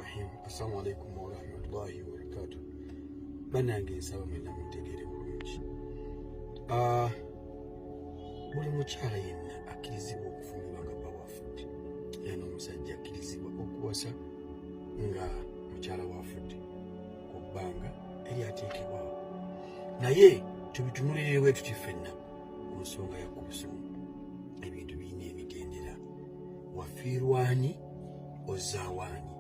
Bismillahirrahmanirrahim. Assalamu alaikum wa rahmatullahi wa barakatuh. Banange nsaba mwena muntegeere bulungi. Buli mukyala yenna akkirizibwa okufumbirwa nga bba wafudde. Era n'omusajja akkirizibwa okuwasa nga mukyala wafudde ku bbanga eryateekebwawo. Naye tubitunulire bwe tuti ffenna ku nsonga ya kubusuumu. Ebintu birina emitendera. Wafiirwani ozaawaani.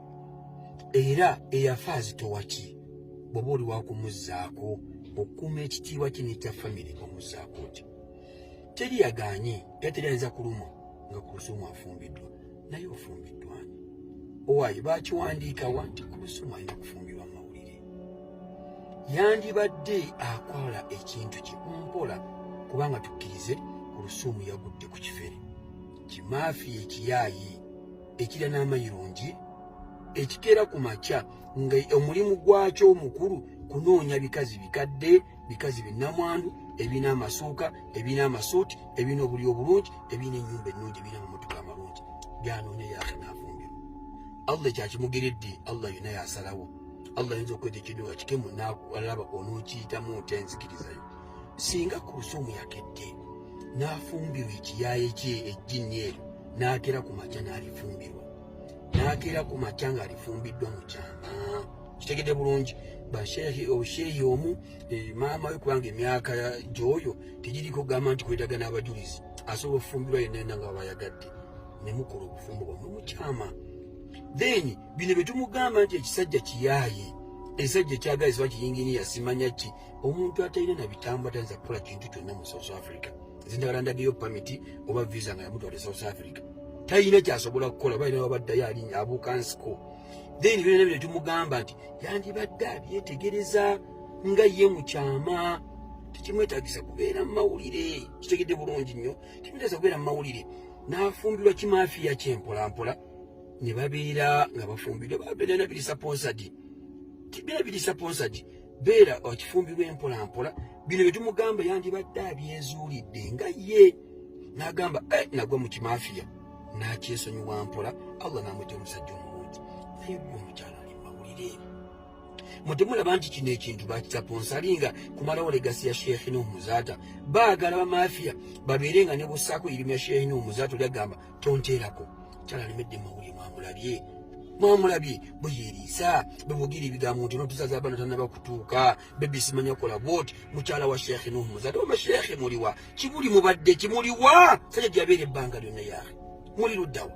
Era eyafa azitowa ki bw'oba oli wakumuzzaako okukuuma ekitiibwa kye n'ekya famire omuzzaako oti. Teri yagaanye era teri ayinza kulumwa nga Kulusuumu afumbiddwa, naye ofumbiddwani. Owaayi baakiwandiikawa nti Kulusuumu alina kufumbirwa mu mawulire. Yandibadde akola ekintu kimpola kubanga tukkirize Kulusuumu yagudde ku kifere. Kimaafi ekiyaayi ekira n'amayirungi ekikeera ku makya nga omulimu gwakyo omukulu kunoonya bikazi bikadde, bikazi binnamwandu, ebina amasuuka, ebina amasuuti, ebina obuli obulungi, ebina ennyumba ennungi, ebina amamotoka amalungi. Byanoonya yaaka n'afumbirwa. Allah kyakimugeredde, Allah yonna yasalawo. Allah ayinza okweta ekintu nga kikemu n'alaba onookiyitamu otenzikirizayo. Singa Kulusuumu yakedde n'afumbirwa ekiyaaye kye ejjinni eryo n'akeera ku makya n'alifumbirwa. N'akeera ku makya ng'alifumbiddwa mu kyama. Kitegedde bulungi. Obusheehi omu maama we kubanga emyaka gy'oyo tegiriko gamba nti kwetagana abajulizi. Asobola okufumbirwa yenna nga bayagadde. Ne mukola obufumbo bwammwe mu kyama. Then bino bye tumugamba nti ekisajja kiyaaye. Ekisajja ekyagalizibwa kiyinginiya simanya ki. Omuntu atalina na bitambwa tayinza kukola kintu kyonna mu South Africa. Zindagala ndageyo pamiti oba visa nga yamutwala South Africa. Talina kyasobola kukola balina babaddayo alinya abuuka nsiko. Then byonna bino tumugamba nti yandibadde abyetegereza nga ye mu kyama. Tekimwetaagisa kubeera mu mawulire. Kitegedde bulungi nnyo. Tekimwetaagisa kubeera mu mawulire. N'afumbirwa kimaafiya kyempolampola ne babeera nga bafumbiddwa babeera na biri sponsored. Kibeera biri sponsored. Beera okifumbirwa empolampola. Bino bye tumugamba yandibadde abyezuulidde nga ye. N'agamba nagwa mu kimaafiya. N'akyesonyiwa mpola. Allah n'amweta omusajja omulungi. Naye gwe omukyala ali mu mawulire. Mutemulaba nti kino ekintu bakisaponsalinga kumalawo legasi ya Sheikh Nuh Muzaata. Baagala bamafiya babeere nga ne bussaako irimu ya Sheikh Nuh Muzaata olyagamba tonteerako. Kyala alemedde mu mawulire mwamulabye bwe yeeriisa bwe bugira ebigambo nti notusaza abaana tannaba kutuuka bebi simanya kola booti mukyala wa Sheikh Nuh Muzaata. Oba Sheikh muliwa kibuli mubadde kimuliwa sajja gyabeera ebbanga lyonna yaawe muli luddawo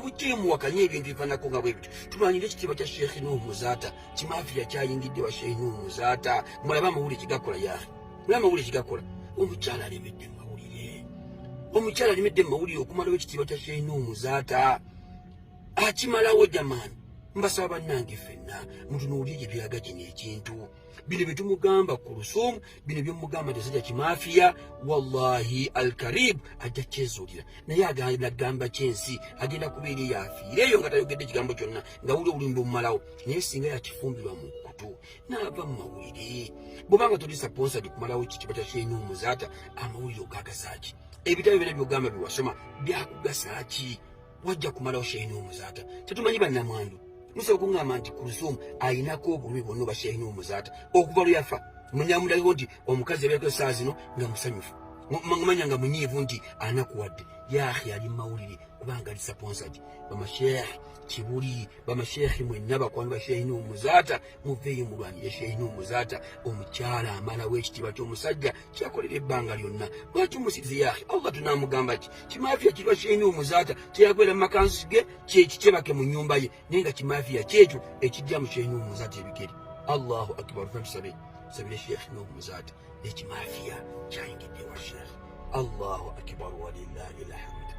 bujeemuwakanye ebintu bifaanako nga bwe bityo. Tumanyire ekitiibwa kya Sheikh Nuh Muzaata kimaafiya kyayingidde wa Sheikh Nuh Muzaata. Mulabe amawulire kigakola yaawe, mulabe amawulire kigakola. Omukyala alemedde mu mawulire, okumalawo ekitiibwa kya Sheikh Nuh Muzaata. Akimalawo jamaani mbasaba bannange ffenna mutunuulire gye tulaga kino ekintu. Bino bye tumugamba Kulusuumu, bino bye mugamba nti sajja kimaafiya, wallahi alkarib ajja kyezuulira. Naye agamba kyensi agenda kubeera yafiireeyo nga tayogedde ekigambo kyonna nga wuli obulimbi bumalawo. Naye singa yakifumbirwa mu kutu n'ava mu mawulire. Bw'obanga tuli sponsored kumalawo ekitiibwa kya Sheikh Nuh Muzaata, amawulire ogagasaaki? Ebitabo byonna by'ogamba byewasoma byakugasaaki? Wajja kumalawo Sheikh Nuh Muzaata. Tetumanyi bannamwandu. Musa okungamba nti Kulusuumu ayinako obulumi bwonna obwa Sheikh Nuh Muzaata okuva lwe yafa. Munyamulayo nti omukazi yabeerako essaawa zino nga musanyufu. Manya nga munyiivu nti anakuwadde. Yaahi ali mu mawulire kubanga ali sponsored. Bamasheikh Kibuli, bamasheikh mwenna bakwano ba Sheikh Nuh Muzaata muveeyo mulwanire Sheikh Nuh Muzaata. Omukyala amalawo ekitiibwa ky'omusajja kyakolera ebbanga lyonna. Lwaki musirize yaahi? Allah tunaamugamba ki? Kimaafiya kirwa Sheikh Nuh Muzaata kyeyagwera mu makanzu ge kyebake mu nnyumba ye naye nga kimaafiya kyekyo ekijja mu Sheikh Nuh Muzaata ebigere. Allahu akbar. Sabire Sheikh Nuh Muzaata ekimaafiya kyayingidde wa Sheikh. Allahu akbar walillahi alhamd.